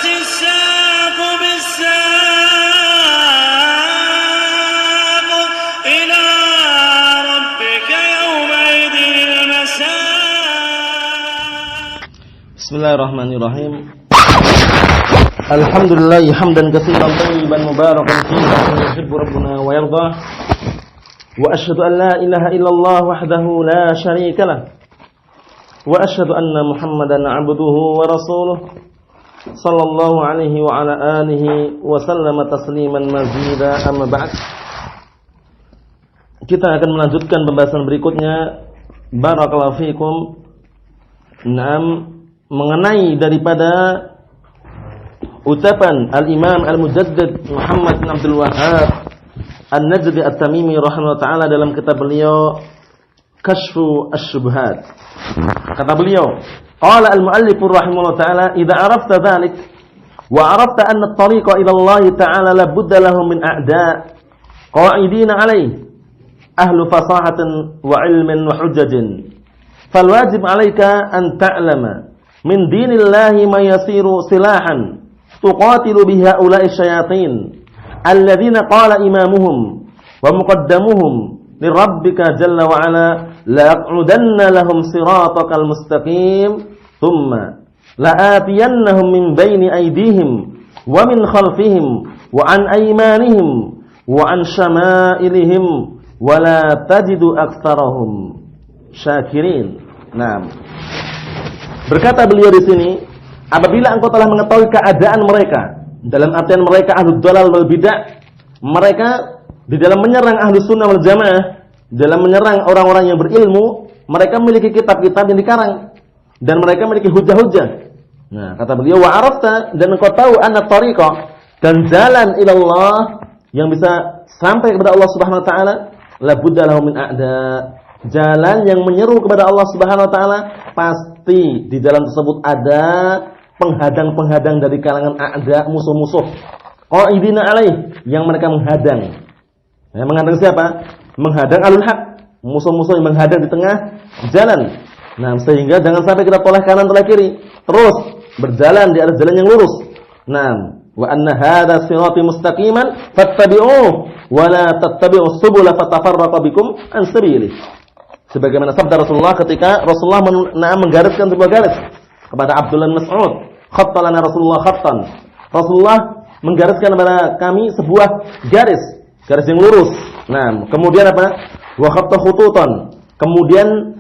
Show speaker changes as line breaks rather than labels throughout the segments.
الساق بالساق إلى ربك يومئذ المساق.
بسم الله الرحمن الرحيم. الحمد لله حمدا كثيرا طيبا مباركا فيه كما يحب ربنا ويرضى. وأشهد أن لا إله إلا الله وحده لا شريك له. وأشهد أن محمدا عبده ورسوله صلى الله عليه وعلى آله وسلم تسليما مزيدا. أما بعد, kita akan melanjutkan pembahasan berikutnya. Barakallahu fikum. Mengenai daripada ucapan Al-Imam Al-Mujaddid Muhammad bin Abdul Wahhab An-Najdi At-Tamimi rahimahullah ta'ala dalam kitab beliau Kashfu Asy-Syubhat. Kata beliau, qala al-muallif rahimahullah ta'ala, idza arafta dzalik wa arafta anna at-tariqa ila Allah ta'ala la budda lahu min a'da' qa'idina 'alayhi ahlu fasahatin wa 'ilmin wa hujjajin, fal wajib 'alayka an ta'lama min dinillahi ma yasiru silahan tuqatilu biha ula'i syayatin alladzina qala imamuhum wa muqaddamuhum lirabbika jalla wa ala la'aq'udanna lahum siratakal mustaqim thumma la'atiyannahum min bayni aydihim wa min khalfihim wa an aymanihim wa an syama'ilihim wa la tajidu aktsarahum syakirin. Naam. Berkata beliau di sini, apabila engkau telah mengetahui keadaan mereka, dalam artian mereka ahlu dhalal wal bid'ah, mereka di dalam menyerang ahlu sunnah wal jamaah, dalam menyerang orang-orang yang berilmu, mereka memiliki kitab-kitab yang dikarang dan mereka memiliki hujah-hujah. Nah, kata beliau, wa arafta, dan engkau tahu anna tariqah, dan jalan ilallah yang bisa sampai kepada Allah Subhanahu wa taala, la budda lahu min a'da. Jalan yang menyeru kepada Allah Subhanahu wa taala, pasti di jalan tersebut ada penghadang-penghadang dari kalangan a'da, musuh-musuh. Qa'idina alaih, yang mereka menghadang. Ya, menghadang siapa? Menghadang alul haq, musuh-musuh yang menghadang di tengah jalan. Nah, sehingga jangan sampai kita toleh kanan toleh kiri, terus berjalan di atas jalan yang lurus. Nah, wa anna hadza sirati mustaqiman fattabi'uhu wa la tattabi'us subula fatafarraqa bikum an sabilihi. Sebagaimana sabda Rasulullah ketika Rasulullah menggariskan sebuah garis kepada Abdullah bin Mas'ud, khattalana Rasulullah khattan. Rasulullah menggariskan kepada kami sebuah garis yang lurus. Nah, kemudian apa? Wa khatta khututan. Kemudian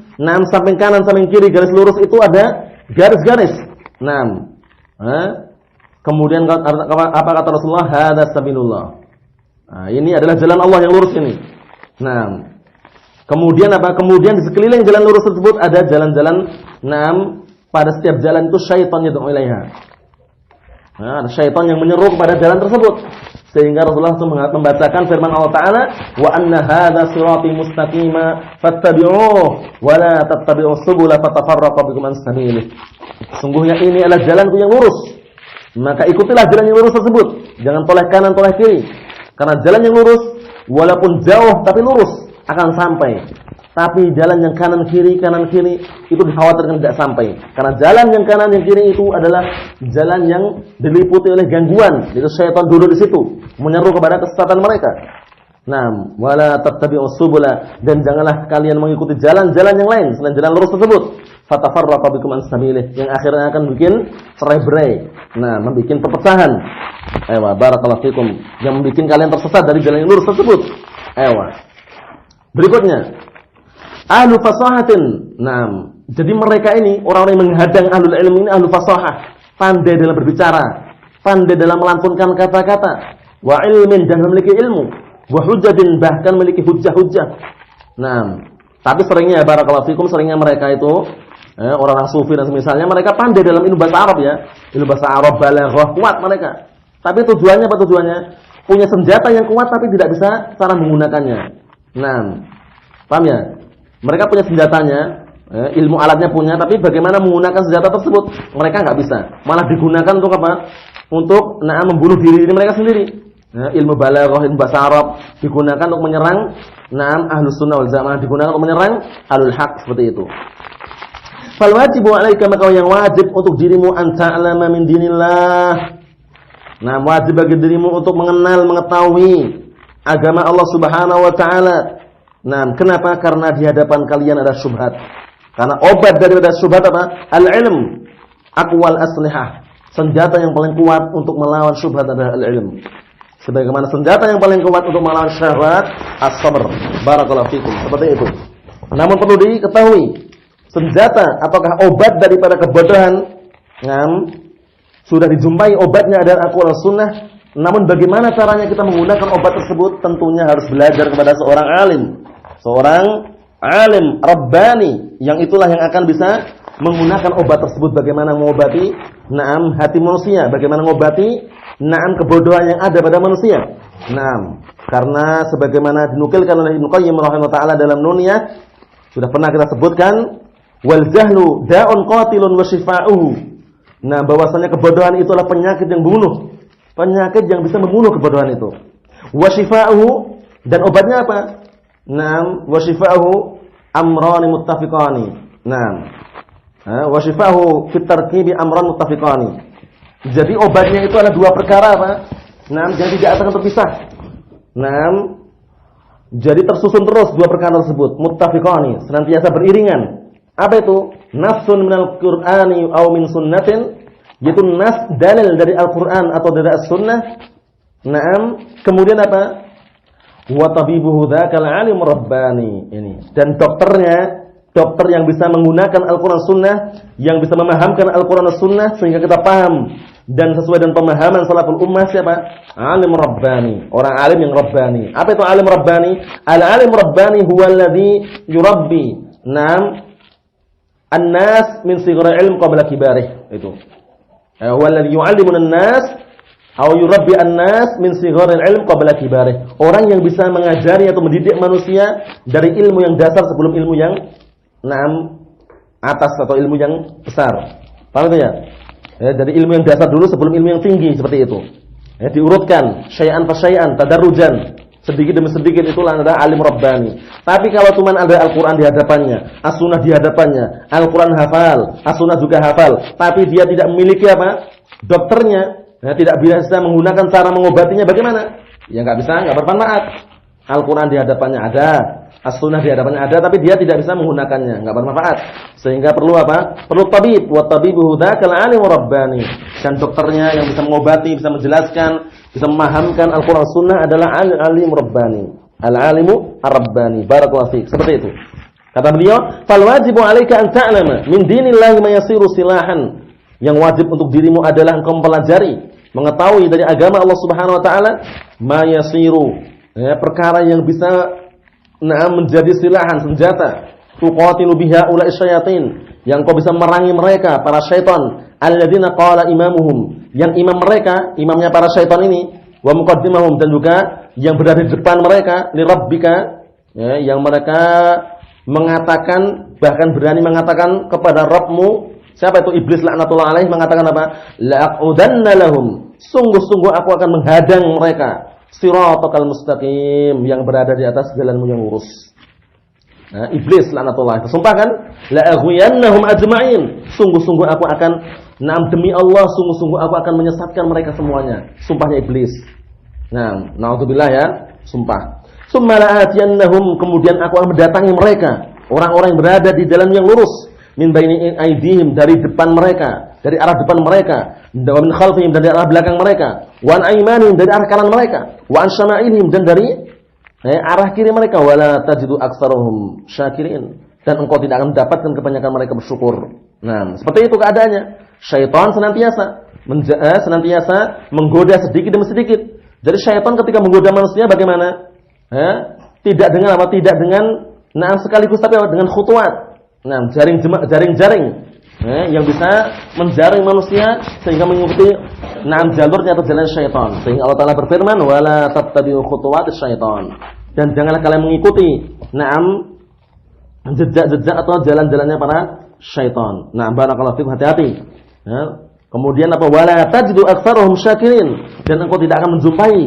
samping kanan, samping kiri garis lurus itu ada garis-garis. Nah, kemudian apa kata Rasulullah? Hadza sabilullah. Nah, ini adalah jalan Allah yang lurus ini. Nah, kemudian apa? Kemudian di sekeliling jalan lurus tersebut ada jalan-jalan. Pada setiap jalan itu syaitan yad'u ilaiha. Nah, ada syaitan yang menyeru kepada jalan tersebut. Sehingga Rasulullah SAW membacakan firman Allah Ta'ala, wa anna hadza sirati mustaqima fattabi'uhu wa la tattabi'us subula fatafarraqa bikum an sabilihi. Sungguhnya ini adalah jalanku yang lurus, maka ikutilah jalan yang lurus tersebut. Jangan toleh kanan, toleh kiri. Karena jalan yang lurus, walaupun jauh tapi lurus, akan sampai. Tapi jalan yang kanan kiri itu dikhawatirkan tidak sampai. Karena jalan yang kanan yang kiri itu adalah jalan yang diliputi oleh gangguan. Itu syaitan duduk di situ, menyeru kepada kesesatan mereka. Nah, wala tattabi'us subula, dan janganlah kalian mengikuti jalan-jalan yang lain selain jalan lurus tersebut. Fatafarraqa bikum an sabilihi, yang akhirnya akan bikin cerai-berai. Nah, membikin perpecahan. Barakallahu fikum, yang membikin kalian tersesat dari jalan yang lurus tersebut. Berikutnya, ahlu fasahatin. Nah, jadi mereka ini orang-orang yang menghadang ahlul ilmi ini ahlu fasahah, pandai dalam berbicara, pandai dalam melantunkan kata-kata, wa ilmin, dan memiliki ilmu, wa hujjadin, bahkan memiliki hujjah-hujjah. Nah, tapi seringnya barakallahu fikum, seringnya mereka itu orang-orang sufi dan semisalnya, mereka pandai dalam ilmu bahasa Arab ya. Ilmu bahasa Arab balaghah kuat mereka. Tapi tujuannya apa tujuannya? Punya senjata yang kuat tapi tidak bisa cara menggunakannya. Nah, paham ya? Mereka punya senjatanya, ilmu alatnya punya, tapi bagaimana menggunakan senjata tersebut mereka nggak bisa. Malah digunakan untuk apa? Untuk membunuh diri mereka sendiri. Ilmu balaghah, ilmu bahasa Arab digunakan untuk menyerang ahlus sunnah wal jamaah, digunakan untuk menyerang ahlul haq, seperti itu. Fal wajibu 'alaika, maka yang wajib untuk dirimu an ta'lama min dinillah. Nah, wajib bagi dirimu untuk mengenal, mengetahui agama Allah Subhanahu wa taala. Nah, kenapa? Karena di hadapan kalian ada syubhat. Karena obat daripada syubhat apa? Al-ilm. Aqwal aslihah. Senjata yang paling kuat untuk melawan syubhat adalah al-ilm. Sebagaimana senjata yang paling kuat untuk melawan syahwat as-sabr. Barakallahu fikum. Seperti itu. Namun perlu diketahui, senjata ataukah obat daripada kebodohan, sudah dijumpai obatnya adalah Al-Qur'an Sunnah. Namun bagaimana caranya kita menggunakan obat tersebut? Tentunya harus belajar kepada seorang alim. Seorang alim Rabbani, yang itulah yang akan bisa menggunakan obat tersebut. Bagaimana mengobati hati manusia, bagaimana mengobati kebodohan yang ada pada manusia. Karena sebagaimana dinukilkan oleh Ibnu Qayyim rahimahullah taala dalam Nuniyah, sudah pernah kita sebutkan, wal jahlu da'un qatilun wa shifa'uhu. Bahwasanya kebodohan itu adalah penyakit yang membunuh. Penyakit yang bisa membunuh kebodohan itu. Wa shifa'uhu, dan obatnya apa? Wa shifa'uhu amrani muttafiqani. Wa shifa'uhu fit tarkibi amran muttafiqani. Jadi obatnya itu adalah dua perkara apa? Yang tidak akan terpisah. Jadi tersusun terus dua perkara tersebut, muttafiqani, senantiasa beriringan. Apa itu? Nafsun minal Qur'ani aw min sunnatin, yaitu nas dalil dari Al-Qur'an atau dari As-Sunnah. Kemudian apa? Wa tabibuhu dzakal alim rabbani. Ini. Dan dokter yang bisa menggunakan Al-Qur'an Sunnah, yang bisa memahamkan Al-Qur'an Sunnah sehingga kita paham dan sesuai dengan pemahaman salaful ummah, siapa? Alim rabbani, orang alim yang rabbani. Apa itu alim rabbani? Al-alim rabbani huwa alladhi yurabbi an-nas min sighari ilm qabla kibarih. Itu. Huwa alladhi yu'allimuna an-nas aw yurabbi an-nas min sighari ilm qabla kibarih. Orang yang bisa mengajari atau mendidik manusia dari ilmu yang dasar sebelum ilmu yang atas atau ilmu yang besar. Paham itu ya? Dari ilmu yang dasar dulu sebelum ilmu yang tinggi, seperti itu. Diurutkan syai'an fa syai'an, tadarrujan, sedikit demi sedikit. Itulah adalah alim rabbani. Tapi kalau cuma ada Al-Qur'an di hadapannya, As-Sunnah di hadapannya, Al-Qur'an hafal, As-Sunnah juga hafal, tapi dia tidak memiliki apa? Dokternya, tidak bisa menggunakan cara mengobatinya, bagaimana? Ya enggak bisa, enggak bermanfaat. Al-Qur'an di hadapannya ada, As-Sunnah di hadapannya ada, tapi dia tidak bisa menggunakannya, enggak bermanfaat. Sehingga perlu apa? Perlu tabib, wa tabibuhu dzakal alim rabbani. Dan dokternya yang bisa mengobati, bisa menjelaskan, bisa memahamkan Al-Qur'an Sunnah adalah alim rabbani. Al-alimu ar-rabbani. Barakallahu fiik. Seperti itu. Kata beliau, "Fal wajibu 'alaika an ta'lama min dinillahi ma yasiru silahan." Yang wajib untuk dirimu adalah engkau mempelajari, mengetahui dari agama Allah Subhanahu wa taala ma yasiru, perkara yang bisa menjadi silahan, senjata, tuqatilu biha ulai syayatin, yang kau bisa merangi mereka, para syaitan, alladzina qala imamuhum, yang imam mereka, imamnya para syaitan ini, wa muqaddimahum, dan juga yang berada di depan mereka, li rabbika, yang mereka mengatakan, bahkan berani mengatakan kepada Rabbmu. Siapa itu? Iblis laknatullah alaih, mengatakan apa? La'udanna lahum, sungguh-sungguh aku akan menghadang mereka, siratal mustaqim, yang berada di atas jalanmu yang lurus. Iblis laknatullah bersumpah kan, la'aghwiyannahum ajma'in, sungguh-sungguh aku akan, demi Allah, sungguh-sungguh aku akan menyesatkan mereka semuanya. Sumpahnya iblis. Na'udzubillah ya, sumpah. Summa la'atiyannahum, kemudian aku akan mendatangi mereka, orang-orang yang berada di jalan yang lurus, min baini aidihim, dari depan mereka, dari arah depan mereka, wa min khalfihim, dari arah belakang mereka, wa an aymanihim, dari arah kanan mereka, wa an syama'ilihim, dan dari arah kiri mereka, wala tajidu aktsaruhum syakirin, dan engkau tidak akan mendapatkan kebanyakan mereka bersyukur. Seperti itu keadaannya. Syaitan senantiasa menggoda sedikit demi sedikit. Jadi syaitan ketika menggoda manusia bagaimana? Tidak dengan apa? Tidak dengan sekaligus, tapi dengan khutuwat. Jaring-jaring yang bisa menjaring manusia sehingga mengikuti jalurnya atau jalan syaitan. Sehingga Allah Ta'ala berfirman, wala tattabi'u khutuwatis syaitan, dan janganlah kalian mengikuti jejak-jejak atau jalan-jalannya para syaitan. Barakallahu fikum, hati-hati. Kemudian apa? Wala tajidu aktsaruhum syakirin, dan engkau tidak akan menjumpai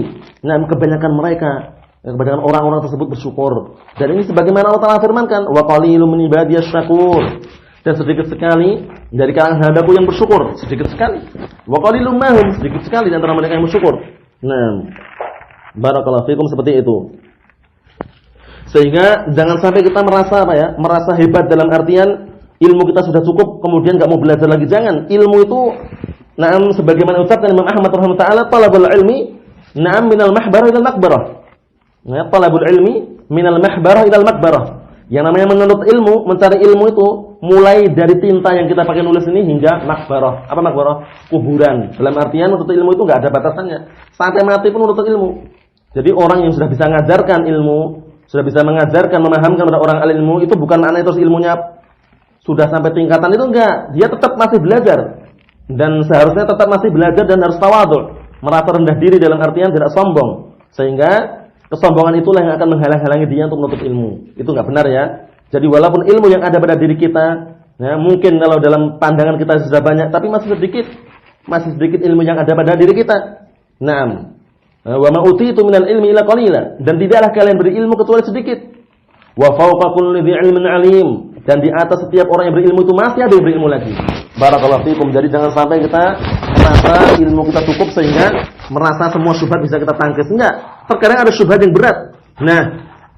kebanyakan mereka, kebanyakan orang-orang tersebut bersyukur. Dan ini sebagaimana Allah Ta'ala firmankan, wa qalilun min ibadiyasy syakur, dan sedikit sekali dari kalangan hambaku yang bersyukur, sedikit sekali. Wa qalilum mahum, sedikit sekali di antara mereka yang bersyukur. Nah, barakallahu fikum, seperti itu. Sehingga jangan sampai kita merasa apa ya? Merasa hebat dalam artian ilmu kita sudah cukup kemudian enggak mau belajar lagi. Jangan. Ilmu itu na'am sebagaimana ucapkan Imam Ahmad rahimahullah taala, talabul ilmi na'am minal mahbarah ilal maqbarah. Nah, talabul ilmi minal mahbarah ilal maqbarah. Yang namanya menuntut ilmu, mencari ilmu itu mulai dari tinta yang kita pakai nulis ini hingga makbarah. Apa makbarah? Kuburan. Dalam artian menuntut ilmu itu enggak ada batasannya. Sampai mati pun menuntut ilmu. Jadi orang yang sudah bisa mengajarkan ilmu, sudah bisa mengajarkan, memahamkan kepada orang ilmu, itu bukan makna itu ilmunya sudah sampai tingkatan itu, enggak. Dia tetap masih belajar. Dan seharusnya tetap masih belajar dan harus tawadhu, merasa rendah diri dalam artian tidak sombong. Sehingga kesombongan itulah yang akan menghalang-halangi dia untuk menuntut ilmu. Itu enggak benar ya. Jadi walaupun ilmu yang ada pada diri kita, ya, mungkin kalau dalam pandangan kita sudah banyak, tapi masih sedikit ilmu yang ada pada diri kita. Naam. Wa ma utitu minal ilmi illa qalila, dan tidaklah kalian berilmu kecuali sedikit. Wa fawqa kulli dhi ilmin alim, dan di atas setiap orang yang berilmu itu masih ada yang berilmu lagi. Barakallahu fikum. Jadi jangan sampai kita merasa ilmu kita cukup sehingga merasa semua syubhat bisa kita tangkis. Enggak. Terkadang ada syubhat yang berat. Nah,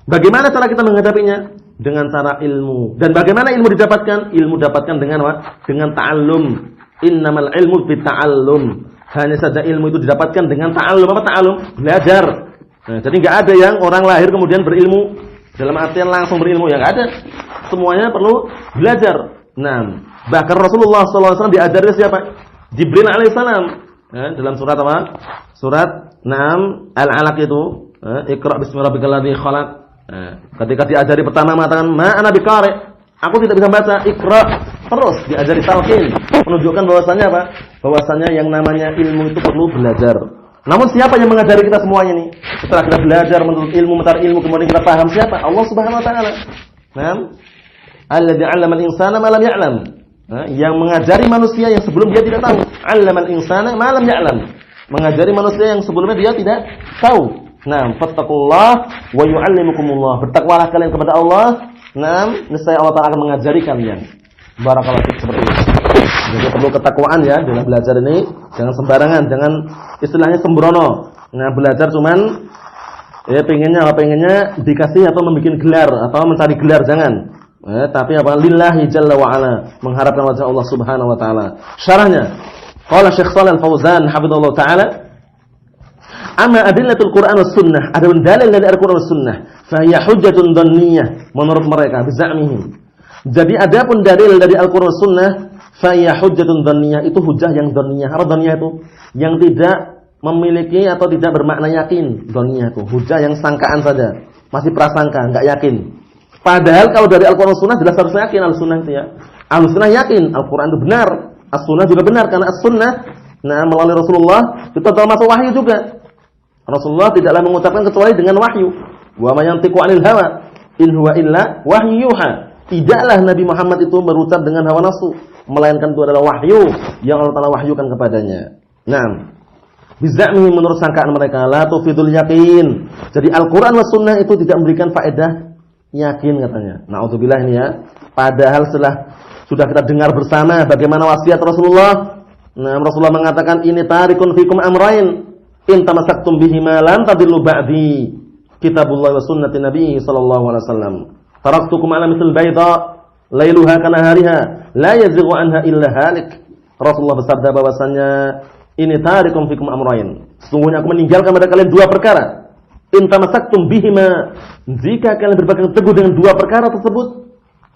bagaimana cara kita menghadapinya? Dengan cara ilmu. Dan bagaimana ilmu didapatkan? Ilmu dapatkan dengan apa? Dengan ta'allum. Innamal ilmu bitta'allum. Hanya saja ilmu itu didapatkan dengan ta'allum. Apa ta'allum? Belajar. Nah, jadi enggak ada yang orang lahir kemudian berilmu dalam artian langsung berilmu, yang ada. Semuanya perlu belajar. Nah, bahkan Rasulullah SAW diajari siapa? Jibril alaihissalam. Dalam surat apa? Surat 6 Al-Alaq itu, Iqra bismi rabbikal ladzi khalaq. Ketika diajari pertama mengatakan ma ana biqari, aku tidak bisa baca. Iqra, terus diajari talqin, menunjukkan bahwasannya apa? Bahwasannya yang namanya ilmu itu perlu belajar. Namun siapa yang mengajari kita semuanya ini? Setelah kita belajar menuntut ilmu, mencari ilmu, kemudian kita paham siapa? Allah Subhanahu wa taala. Naam. Alladzi 'allama al-insana ma lam ya'lam. Yang mengajari manusia yang sebelum dia tidak tahu. 'Allamal insana ma lam ya'lam. Mengajari manusia yang sebelumnya dia tidak tahu. Naam, fattaqullah wa yu'allimukumullah. Bertakwalah kalian kepada Allah. Naam, niscaya Allah Ta'ala akan mengajari kalian. Barakallahu fiik, seperti itu. Jadi perlu ketakwaan ya dalam belajar ini. Jangan sembarangan, jangan istilahnya sembrono. Nah, belajar cuman ya pengennya dikasih atau membuat gelar atau mencari gelar, jangan. Tapi apa? Lillahi jalla wa ala, mengharapkan wajah Allah Subhanahu wa taala. Syarahnya, qala Syekh Shalal Al-Fauzan hafizallahu taala, amma adillatul Qur'an was sunnah, ada dalil dari Al-Qur'an was sunnah, fa hiya hujjatun dhanniyah menurut mereka bizamihim. Jadi adapun dalil dari Al-Qur'an was sunnah, fa hiya hujjatun dhanniyah, itu hujjah yang dhanniyah. Apa dhanniyah itu? Yang tidak memiliki atau tidak bermakna yakin. Dhanniyah itu hujjah yang sangkaan saja, masih prasangka, enggak yakin. Padahal kalau dari Al-Quran Sunnah jelas harus yakin. Al-Sunnah itu ya, Al-Sunnah yakin Al-Quran itu benar, As-Sunnah juga benar, karena As-Sunnah melalui Rasulullah itu termasuk wahyu juga. Rasulullah tidaklah mengucapkan kecuali dengan wahyu. Wa ma yantiqu 'anil hawa in huwa illa wahyu yuha. Tidaklah Nabi Muhammad itu berucap dengan hawa nafsu, melainkan itu adalah wahyu yang Allah Ta'ala wahyukan kepadanya. Nah, bizamih menurut sangkaan mereka, la tufidul yakin. Jadi Al-Quran was Sunnah itu tidak memberikan faedah yakin katanya. Na'udzubillah ini ya. Padahal setelah sudah kita dengar bersama bagaimana wasiat Rasulullah. Nah, Rasulullah mengatakan ini tarikun fikum amrain in tamassaktum bihima lan tadillu ba'di. Kitabullah wa sunnati Nabi sallallahu alaihi wasallam. Taraktukum ala mithil bayda lailuha kanahariha la yazighu anha illa halik. Rasulullah bersabda bahwasanya ini tarikum fikum amrain. Sesungguhnya aku meninggalkan pada kalian dua perkara. In tamassaktum bihima, jika kalian berpegang teguh dengan dua perkara tersebut,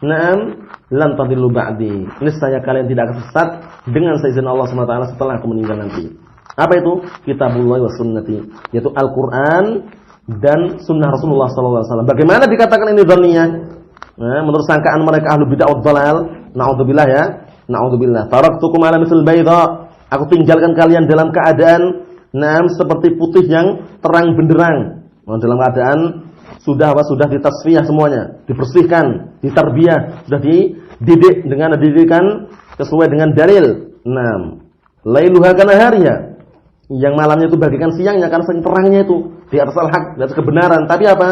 na'am lan tadillu ba'di, niscaya kalian tidak akan sesat dengan seizin Allah SWT setelah aku meninggal nanti. Apa itu? Kitabullah wa sunnati, yaitu Al-Quran dan sunnah Rasulullah SAW. Bagaimana dikatakan ini dhanniyah? Nah, menurut sangkaan mereka ahlu bid'ah wad dhalal, na'udzubillah ya, na'udzubillah. Taraktukum ala misl bayda, aku tinggalkan kalian dalam keadaan seperti putih yang terang benderang. Dalam keadaan sudah ditasfiyah semuanya, dibersihkan, ditarbiyah, sudah dididik dengan didikan sesuai dengan dalil. Lailuha kanahariha. Yang malamnya itu bagikan siangnya karena saking terangnya itu di atas al-haq, di atas kebenaran. Tapi apa?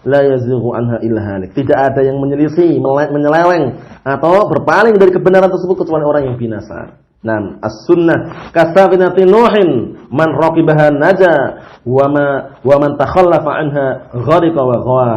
La yazighu anha illa halik. Tidak ada yang menyelisih, menyeleweng atau berpaling dari kebenaran tersebut kecuali orang yang binasa. Nam as-sunnah kasafinatin Nuhin man raqibaha naja wa man takhallafa anha ghariqa wa ghawa.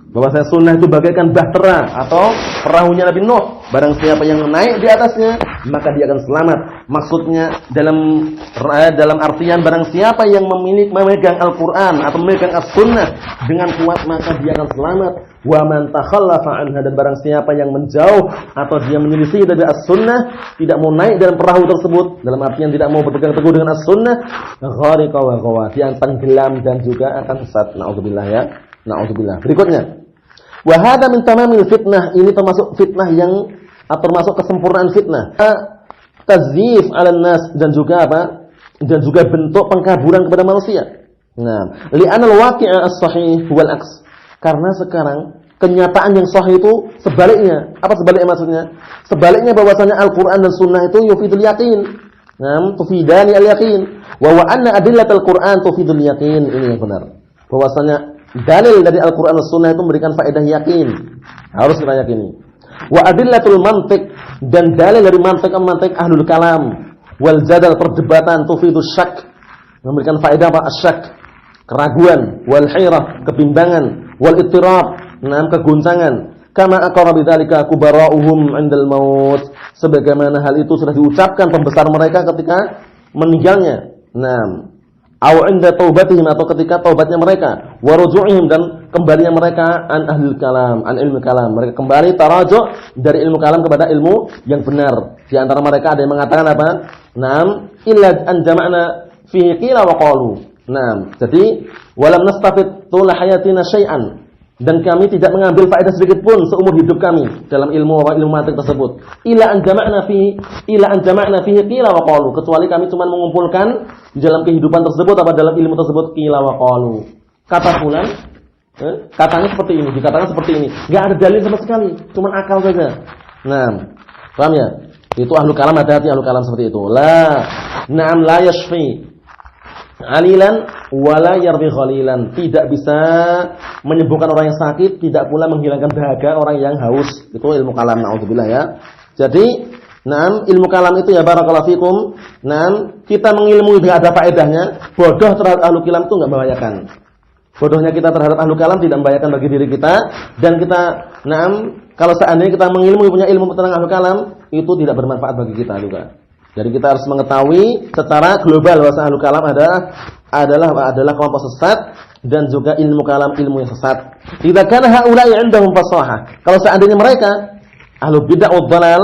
Bahwasanya sunnah itu bagaikan bahtera atau perahunya Nabi Nuh. Barang siapa yang naik di atasnya, maka dia akan selamat. Maksudnya dalam artian barang siapa yang memegang Al-Qur'an atau memegang As-Sunnah dengan kuat, maka dia akan selamat. Wa man takhallafa anha, dan barang siapa yang menjauh atau dia menyelisih dari As-Sunnah, tidak mau naik dalam perahu tersebut, dalam artian tidak mau berpegang teguh dengan As-Sunnah, ghariqa wa ghawa, dia akan tenggelam dan juga akan sesat. Nauzubillah ya. Nauzubillah. Berikutnya, wa hadza min tamamil fitnah, ini termasuk fitnah yang termasuk kesempurnaan fitnah. Tazyif 'alan nas, dan juga apa? Dan juga bentuk pengkaburan kepada manusia. Nah, li'anal waqi'a as-sahih wal aks. Karena sekarang kenyataan yang sahih itu sebaliknya. Apa sebaliknya maksudnya? Sebaliknya bahwasanya Al-Qur'an dan Sunnah itu yufidul yaqin. Nah, tufidani al-yaqin. Wa anna adillatul Qur'an tufidul yaqin. Ini yang benar. Bahwasanya dalil dari Al-Qur'an dan Sunnah itu memberikan faedah yakin. Harus kita yakini. Wa adillatul mantiq, dan dalil dari mantiq ahlul kalam wal jadal, perdebatan, tufidus syak, memberikan faedah apa? Asyak, keraguan, wal hairah, kebimbangan, wal ittirab, kegoncangan. Kama aqarra bidzalika kubara'uhum 'indal maut, sebagaimana hal itu sudah diucapkan pembesar mereka ketika meninggalnya. Au 'inda taubatihim, atau ketika taubatnya mereka, wa ruju'ihim, dan kembalinya mereka an ahlul kalam, an ilmu kalam. Mereka kembali tarajuk dari ilmu kalam kepada ilmu yang benar. Di antara mereka ada yang mengatakan apa? Illa an jama'na fihi qila wa qalu. Jadi walam nastafid tul hayatina syai'an, dan kami tidak mengambil faedah sedikit pun seumur hidup kami dalam ilmu mantiq tersebut. Illa an jama'na fihi qila wa qalu, kecuali kami cuma mengumpulkan di dalam kehidupan tersebut apa, dalam ilmu tersebut, qila wa qalu. Kata fulan, katanya seperti ini, dikatakan seperti ini. Enggak ada dalil sama sekali, cuma akal saja. Paham ya? Itu ahlu kalam, hati-hati ahlu kalam seperti itu. La yashfi alilan wala yardi khalilan, tidak bisa menyembuhkan orang yang sakit, tidak pula menghilangkan dahaga orang yang haus. Itu ilmu kalam, naudzubillah ya. Jadi, ilmu kalam itu ya barakallahu fikum. Kita mengilmui tidak ada faedahnya, bodoh terhadap ahlu kalam itu enggak membahayakan. Bodohnya kita terhadap ahlu kalam tidak membahayakan bagi diri kita, dan kita kalau seandainya kita mengilmui, punya ilmu tentang ahlu kalam, itu tidak bermanfaat bagi kita juga. Jadi kita harus mengetahui secara global bahwa ahlu kalam adalah kelompok sesat, dan juga ilmu kalam ilmu yang sesat. Idza kana haula'i 'indahum fasahah, kalau seandainya mereka ahlu bid'ah wad dhalal,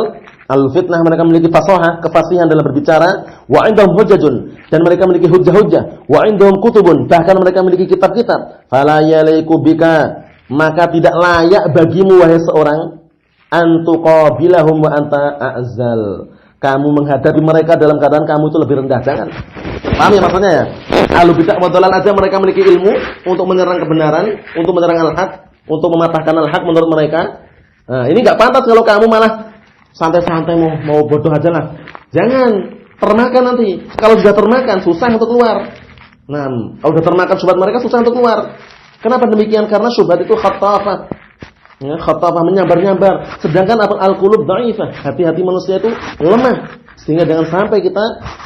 al-fitnah, mereka memiliki fasahah, kefasihan dalam berbicara, wa 'indahum hujjatun, dan mereka memiliki hujjah-hujjah, wa 'indahum kutubun, bahkan mereka memiliki kitab-kitab, fala yaliqu bika, maka tidak layak bagimu wahai seorang, antuqabilahum wa anta a'zal, kamu menghadapi mereka dalam keadaan kamu itu lebih rendah. Jangan. Paham ya maksudnya ya? Ahlu bid'ah wa dhalal aja mereka memiliki ilmu untuk menyerang kebenaran, untuk menyerang al-haq, untuk mematahkan al-haq menurut mereka. Ini enggak pantas kalau kamu malah santai-santai mau bodoh aja lah. Jangan, termakan nanti. Kalau sudah termakan susah untuk keluar. Kalau sudah termakan syubhat mereka susah untuk keluar. Kenapa demikian? Karena syubhat itu khattafah. Khattafah, menyambar-nyambar. Sedangkan al-qulub dhaifah, hati-hati manusia itu lemah. Sehingga jangan sampai kita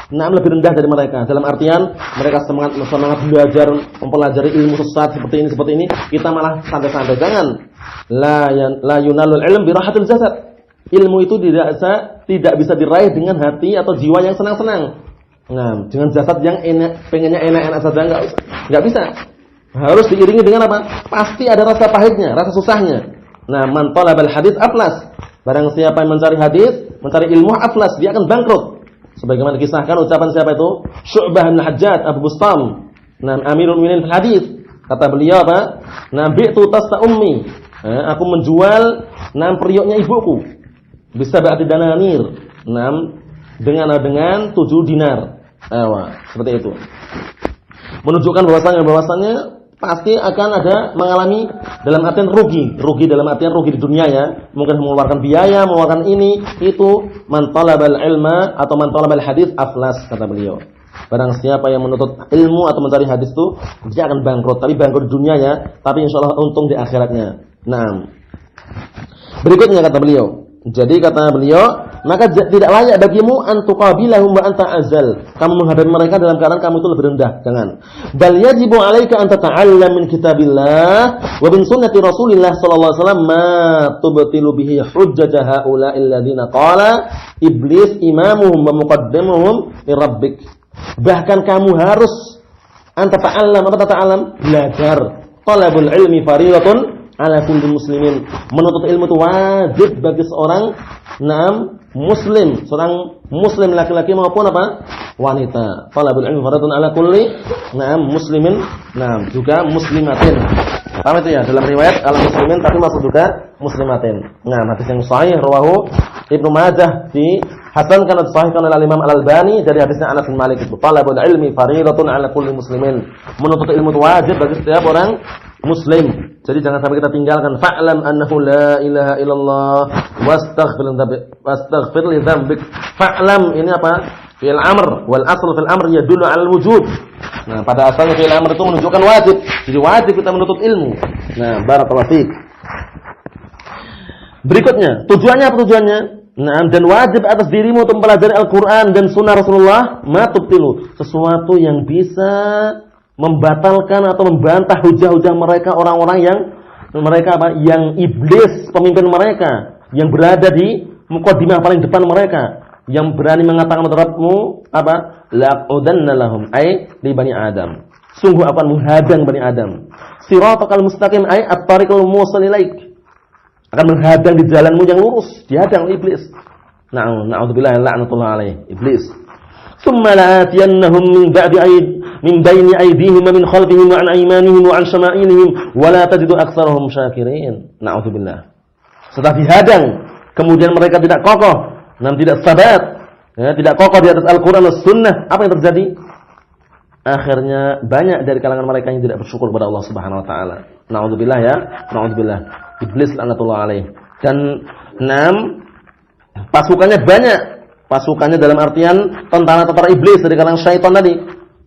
lebih rendah dari mereka. Dalam artian mereka semangat belajar, mempelajari ilmu sesat seperti ini, kita malah santai-santai. Jangan. La yunalul ilm bi rahatil jasad. Ilmu itu tidak bisa diraih dengan hati atau jiwa yang senang-senang. Dengan jasad yang enak, pengennya enak-enak saja enggak bisa. Harus diiringi dengan apa? Pasti ada rasa pahitnya, rasa susahnya. Man talabal hadits aflas. Barang siapa yang mencari hadis, mencari ilmu aflas, dia akan bangkrut. Sebagaimana dikisahkan ucapan siapa itu? Syu'bah bin Hajjaj Abu Bustam. Amirul Mu'minin fil hadis. Kata beliau apa? Bi'tu tasta ummi. Aku menjual periuknya ibuku. Bisa berarti dananir. Dengan 7 dinar. Seperti itu. Menunjukkan bahwasanya pasti akan ada mengalami dalam artian rugi dalam artian rugi di dunia ya, mungkin mengeluarkan biaya, mengeluarkan ini itu. Man talabal ilma atau man talabal hadis aflas, kata beliau. Barang siapa yang menuntut ilmu atau mencari hadis itu, dia akan bangkrut. Tapi bangkrut di dunianya, tapi insyaallah untung di akhiratnya. Nah, berikutnya kata beliau. Jadi kata beliau, maka tidak layak bagimu antuqabilahum wa anta azal. Kamu menghadapi mereka dalam keadaan kamu itu lebih rendah. Jangan. Bal yajibu 'alaika an tata'allam min kitabillah wa min sunnati Rasulillah sallallahu alaihi wasallam ma tubtilu bihi hujjata haula'il ladzina qala iblis imamuhum wa muqaddimuhum li rabbik. Bahkan kamu harus anta ta'allam belajar. Talabul ilmi fariidatun ala kulli muslimin. Menuntut ilmu itu wajib bagi seorang muslim, seorang muslim laki-laki maupun apa? Wanita. Talabul ilmi fariidatun ala kulli muslimin, juga muslimatin. Paham itu ya? Dalam riwayat ala muslimin tapi maksud juga muslimatin. Hadis yang sahih rawahu Ibnu Majah di Hasan kana sahihkan oleh Imam Al-Albani dari hadisnya Anas bin Malik itu. Talabul ilmi fariidatun ala kulli muslimin. Menuntut ilmu itu wajib bagi setiap orang muslim. Jadi jangan sampai kita tinggalkan. Fa'lam annahu la ilaha illallah wastaghfir li dzambik. Fa'lam ini apa? Fi'il amr wal asl fil amr yadullu 'ala al-wujub. Pada asalnya fi'il amr itu menunjukkan wajib. Jadi wajib kita menuntut ilmu. Barakallahu fiik. Berikutnya, tujuannya apa tujuannya? Dan wajib atas dirimu untuk mempelajari Al-Qur'an dan sunnah Rasulullah ma tubtilu, sesuatu yang bisa membatalkan atau membantah hujah-hujah mereka, orang-orang yang yang iblis pemimpin mereka, yang berada di muqaddimah paling depan mereka, yang berani mengatakan terhadapmu apa? La'udanna lahum ay li bani Adam. Sungguh akan menghadang bani Adam. Siratal mustaqim ay at-tariqul musil ilaik. Akan menghadang di jalanmu yang lurus, dihadang iblis. Na'udzubillah la'natullah alaih, iblis. Tsumma la'atiyannahum min baini aydihim wa min khalfihim wa an aymanihim wa an shama'ilihim wa la tajidu aktsarahum syakirin. Na'udzubillah. Setelah dihadang, kemudian mereka tidak kokoh, tidak sabat, tidak kokoh di atas Al-Qur'an dan Sunnah, apa yang terjadi? Akhirnya banyak dari kalangan mereka yang tidak bersyukur kepada Allah Subhanahu wa taala. Na'udzubillah ya, na'udzubillah. Iblis laknatullah alaih. Dan pasukannya banyak. Pasukannya dalam artian tentara-tentara iblis dari kalangan syaitan tadi.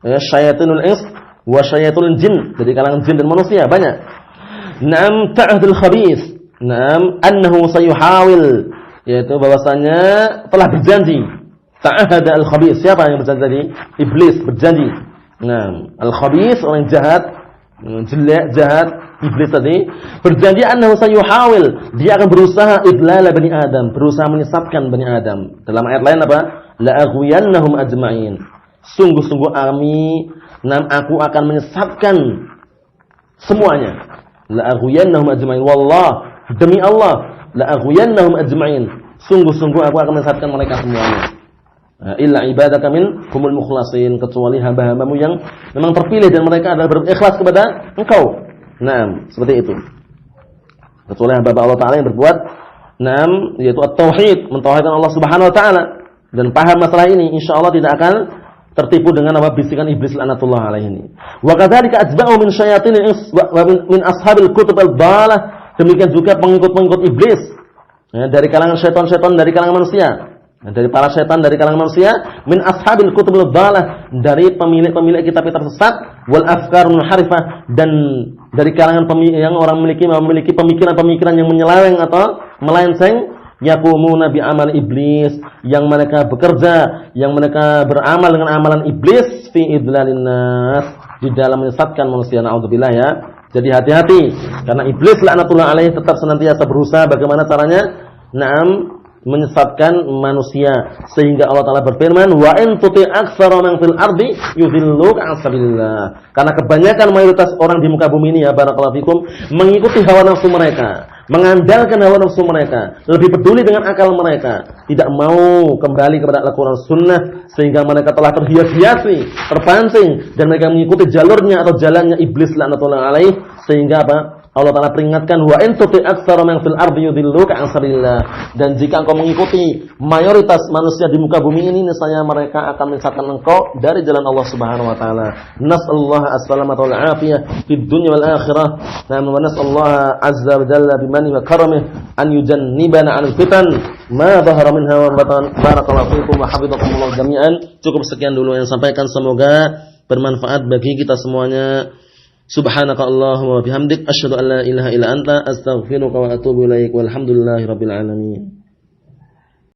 Syayatinul ins wa syayatinul jin, dari kalangan jin dan manusia banyak. Ta'adul khabith. Annahu sayuhawil, yaitu bahwasanya telah berjanji. Ta'ahada al-khabith. Siapa yang berjanji tadi? Iblis berjanji. Al-khabith orang jahat, jelek, jahat, iblis tadi berjanji annahu sayuhawil, dia akan berusaha idlala bani Adam, berusaha menyesatkan bani Adam. Dalam ayat lain apa? La'aghwiyannahum ajma'in. Sungguh-sungguh aku akan menyesatkan semuanya. La'aghwiyannahum ajma'in. Wallah, demi Allah, la'aghwiyannahum ajma'in. Sungguh-sungguh aku akan menyesatkan mereka semuanya. Illa ibadaka minhumul mukhlasin, kecuali hamba-hambamu yang memang terpilih dan mereka adalah berikhlas kepada Engkau. Seperti itu. Kecuali hamba Allah Taala yang berbuat yaitu at-tauhid, mentauhidkan Allah Subhanahu wa taala dan paham masalah ini, insyaallah tidak akan tertipu dengan apa bisikan iblis laknatullah alaihi ini. Wa kadzalika atba'u min syayatinil ins wa min ashabil kutub al-dhalah. Demikian juga pengikut-pengikut iblis dari kalangan syaitan-syaitan dari kalangan manusia. Dari para setan dari kalangan manusia, min ashabil kutubul dhalah, dari pemilik-pemilik kitab-kitab sesat, wal afkarul harifah, dan dari kalangan yang orang memiliki pemikiran-pemikiran yang menyeleweng atau melenceng, yaqumuna bi amal iblis, yang mereka bekerja, yang mereka beramal dengan amalan iblis fi idlalin nas, di dalam menyesatkan manusia. Naudzubillah ya. Jadi hati-hati, karena iblis laknatullah alaihi tetap senantiasa berusaha bagaimana caranya menyesatkan manusia, sehingga Allah Taala berfirman, wa in tuti aktsara man fil ardi yudhilluka an sabilillah. Karena kebanyakan mayoritas orang di muka bumi ini ya barakallahu fikum mengikuti hawa nafsu mereka, mengandalkan hawa nafsu mereka, lebih peduli dengan akal mereka, tidak mau kembali kepada Al-Qur'an Sunnah, sehingga mereka telah terhias-hiasi, terpancing, dan mereka mengikuti jalurnya atau jalannya iblis laknatullah alaih, sehingga apa? Allah Ta'ala peringatkan, wa in tuti aktsara man fil ardi yudilluka an sabilillah. Dan jika engkau mengikuti mayoritas manusia di muka bumi ini, niscaya mereka akan menyesatkan engkau dari jalan Allah Subhanahu wa taala. Nas'alullah as-salamata wal afiyah fid dunya wal akhirah. Wa nas'alullah azza wa jalla bimani wa karamih an yujannibana 'anil fitan ma dhahara minha wa batan. Barakallahu fiikum wa hafizakumullah jami'an. Cukup sekian dulu yang sampaikan, semoga bermanfaat bagi kita semuanya. Subhanaka Allahumma wa bihamdik asyhadu an la ilaha illa anta astaghfiruka wa atubu ilaik. Walhamdulillahirabbil alamin.